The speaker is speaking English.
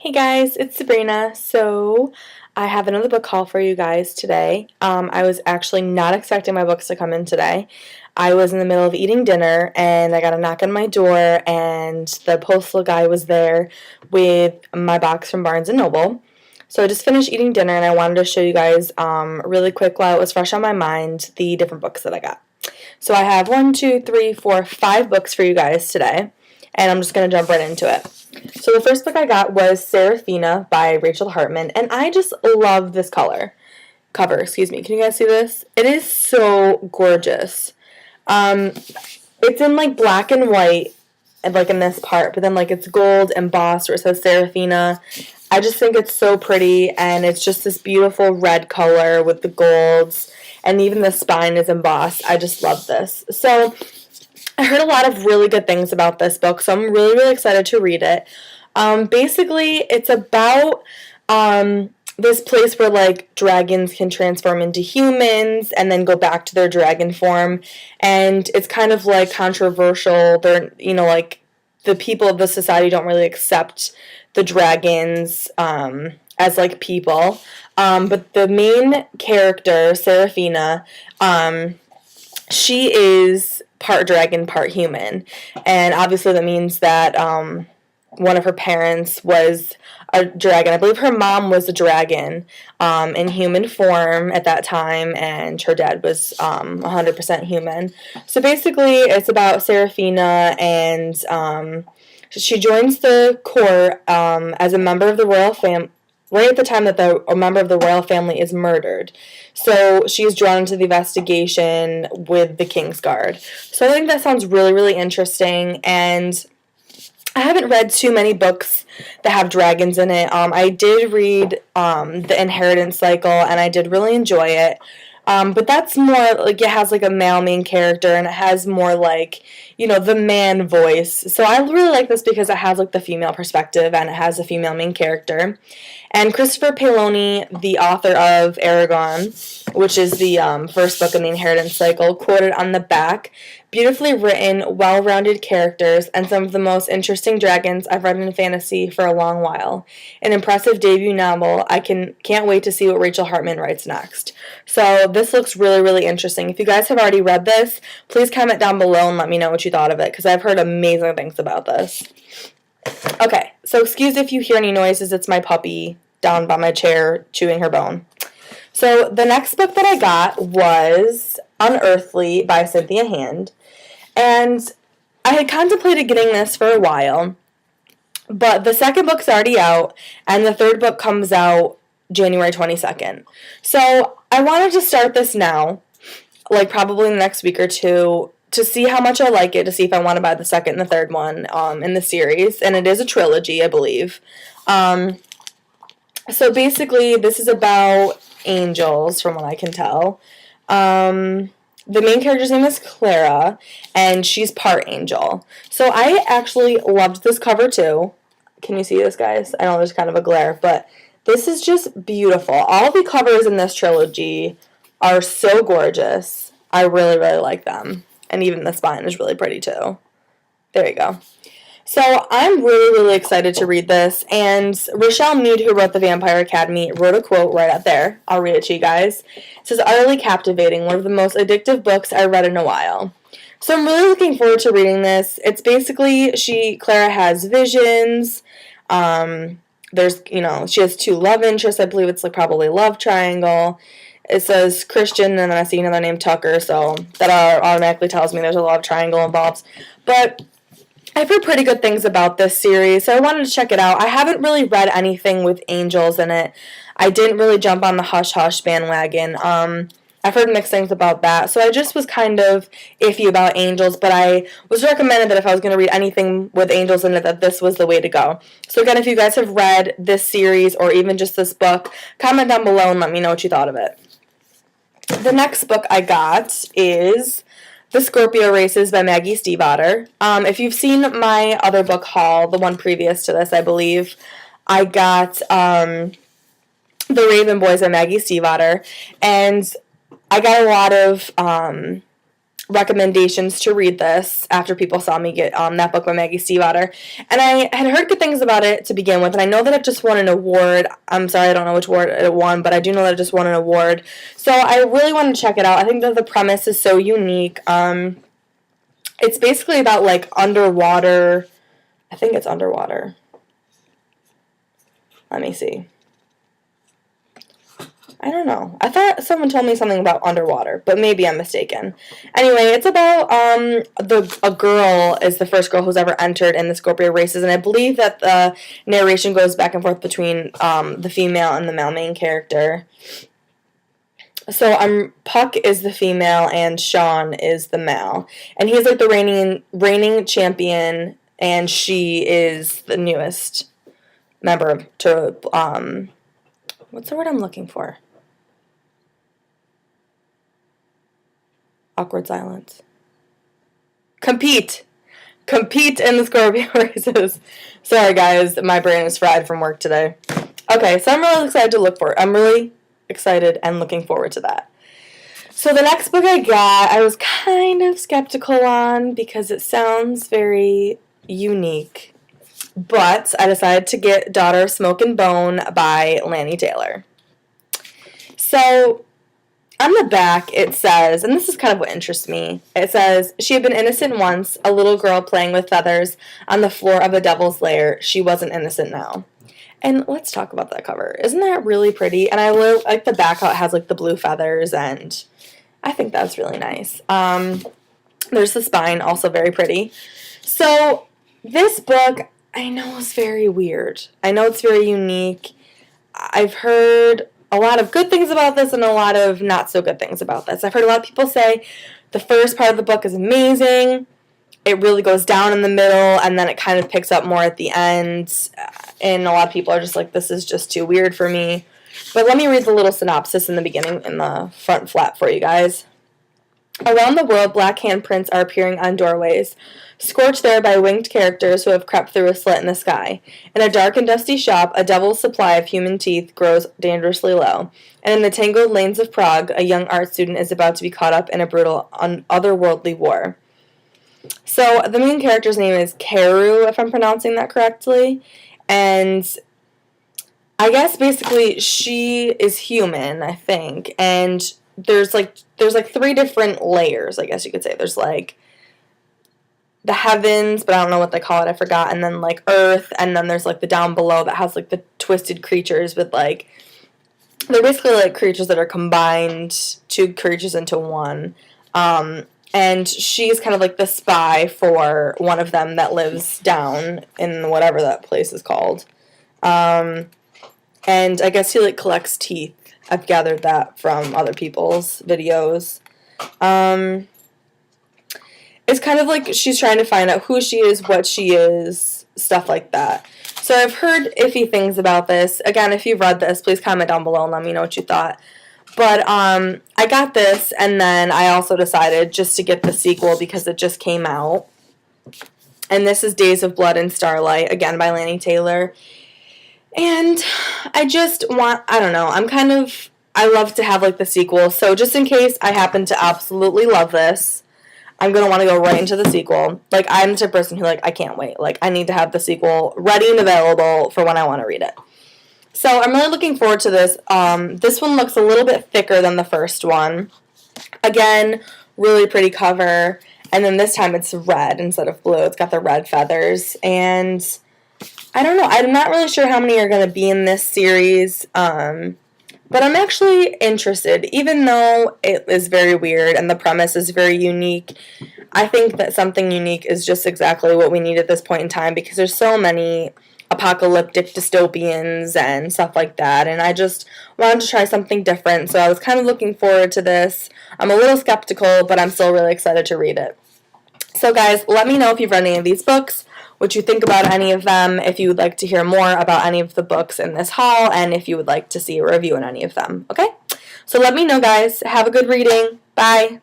Hey guys, it's Sabrina. So I have another book haul for you guys today. I was actually not expecting my books to come in today. I was in the middle of eating dinner and I got a knock on my door and the postal guy was there with my box from Barnes& Noble. So I just finished eating dinner and I wanted to show you guys really quick while it was fresh on my mind the different books that I got. So I have 5 books for you guys today and I'm just going to jump right into it. So the first book I got was Sarafina by Rachel Hartman, and I just love this cover, excuse me. Can you guys see this? It is so gorgeous. It's in like black and white, and like in this part, but then like it's gold embossed where it says Sarafina. I just think it's so pretty, and it's just this beautiful red color with the golds, and even the spine is embossed. I just love this. So I heard a lot of really good things about this book, so I'm really, really excited to read it. Basically, it's about this place where, like, dragons can transform into humans and then go back to their dragon form, and it's kind of, like, controversial. They're, like, the people of the society don't really accept the dragons as, like, people. But the main character, Sarafina, she is part dragon, part human. And obviously that means that one of her parents was a dragon. I believe her mom was a dragon in human form at that time, and her dad was 100% human. So basically it's about Sarafina, and she joins the court as a member of the royal family right at the time that a member of the royal family is murdered. So she's drawn into the investigation with the King's Guard. So I think that sounds really, really interesting, and I haven't read too many books that have dragons in it. I did read The Inheritance Cycle, and I did really enjoy it. But that's more, like, it has, like, a male main character, and it has more, like, the man voice. So I really like this because it has, like, the female perspective, and it has a female main character. And Christopher Paolini, the author of Aragon, which is the first book in the Inheritance Cycle, quoted on the back, "Beautifully written, well-rounded characters, and some of the most interesting dragons I've read in fantasy for a long while. An impressive debut novel. I can't wait to see what Rachel Hartman writes next." So this looks really, really interesting. If you guys have already read this, please comment down below and let me know what you thought of it, because I've heard amazing things about this. Okay, so excuse if you hear any noises, it's my puppy down by my chair chewing her bone. So the next book that I got was Unearthly by Cynthia Hand, and I had contemplated getting this for a while, but the second book's already out, and the third book comes out January 22nd. So I wanted to start this now, like probably in the next week or two, to see how much I like it, to see if I want to buy the second and the third one in the series, and it is a trilogy, I believe. So basically, this is about angels, from what I can tell. The main character's name is Clara, and she's part angel. So I actually loved this cover too. Can you see this, guys? I know there's kind of a glare, but this is just beautiful. All the covers in this trilogy are so gorgeous. I really, really like them. And even the spine is really pretty too. There you go. So I'm really, really excited to read this. And Rochelle Mead, who wrote The Vampire Academy, wrote a quote right up there. I'll read it to you guys. It says, "Utterly captivating, one of the most addictive books I read in a while." So I'm really looking forward to reading this. It's basically, Clara has visions. There's, she has 2 love interests. I believe it's like probably love triangle. It says Christian, and then I see another named Tucker, so that automatically tells me there's a love triangle involved. But I've heard pretty good things about this series, so I wanted to check it out. I haven't really read anything with angels in it. I didn't really jump on the Hush Hush bandwagon. I've heard mixed things about that, so I just was kind of iffy about angels, but I was recommended that if I was going to read anything with angels in it, that this was the way to go. So again, if you guys have read this series, or even just this book, comment down below and let me know what you thought of it. The next book I got is The Scorpio Races by Maggie Stiefvater. If you've seen my other book haul, the one previous to this, I believe, I got The Raven Boys by Maggie Stiefvater, and I got a lot of recommendations to read this after people saw me get that book by Maggie Stiefvater. And I had heard good things about it to begin with, and I know that it just won an award. I'm sorry, I don't know which award it won, but I do know that it just won an award. So I really want to check it out. I think that the premise is so unique. It's basically about, like, underwater. I think it's underwater. Let me see. I don't know. I thought someone told me something about underwater, but maybe I'm mistaken. Anyway, it's about a girl is the first girl who's ever entered in the Scorpio Races, and I believe that the narration goes back and forth between the female and the male main character. So Puck is the female and Sean is the male, and he's like the reigning champion, and she is the newest member to what's the word I'm looking for? Awkward silence. Compete in the Scorpio Races. Sorry guys, my brain is fried from work today. Okay, so I'm really excited and looking forward to that. So the next book I got, I was kind of skeptical on because it sounds very unique. But I decided to get Daughter of Smoke and Bone by Lanny Taylor. So on the back, it says, and this is kind of what interests me, it says, she had been innocent once, a little girl playing with feathers on the floor of a devil's lair. She wasn't innocent now. And let's talk about that cover. Isn't that really pretty? And I like the back how it has, like, the blue feathers, and I think that's really nice. There's the spine, also very pretty. So this book, I know it's very weird. I know it's very unique. I've heard a lot of good things about this and a lot of not so good things about this. I've heard a lot of people say the first part of the book is amazing. It really goes down in the middle, and then it kind of picks up more at the end. And a lot of people are just like, this is just too weird for me. But let me read the little synopsis in the beginning in the front flap for you guys. Around the world, black handprints are appearing on doorways, scorched there by winged characters who have crept through a slit in the sky. In a dark and dusty shop, a devil's supply of human teeth grows dangerously low. And in the tangled lanes of Prague, a young art student is about to be caught up in a brutal, otherworldly war. So the main character's name is Karu, if I'm pronouncing that correctly. And I guess basically she is human, I think. And there's like 3 different layers, I guess you could say. There's like the heavens, but I don't know what they call it, I forgot, and then like earth, and then there's like the down below that has like the twisted creatures with like, they're basically like creatures that are combined, 2 creatures into one, and she's kind of like the spy for one of them that lives down in whatever that place is called, and I guess he like collects teeth. I've gathered that from other people's videos. It's kind of like she's trying to find out who she is, what she is, stuff like that. So I've heard iffy things about this. Again, if you've read this, please comment down below and let me know what you thought. But I got this, and then I also decided just to get the sequel because it just came out. And this is Days of Blood and Starlight, again by Lanny Taylor. And I just want, I don't know, I love to have, like, the sequel. So just in case I happen to absolutely love this, I'm going to want to go right into the sequel. Like, I'm the type of person who, like, I can't wait. Like, I need to have the sequel ready and available for when I want to read it. So I'm really looking forward to this. This one looks a little bit thicker than the first one. Again, really pretty cover. And then this time it's red instead of blue. It's got the red feathers. And I don't know. I'm not really sure how many are going to be in this series. But I'm actually interested. Even though it is very weird and the premise is very unique, I think that something unique is just exactly what we need at this point in time because there's so many apocalyptic dystopians and stuff like that, and I just wanted to try something different, so I was kind of looking forward to this. I'm a little skeptical, but I'm still really excited to read it. So guys, let me know if you've read any of these books, what you think about any of them, if you would like to hear more about any of the books in this haul, and if you would like to see a review on any of them, okay? So let me know, guys. Have a good reading. Bye.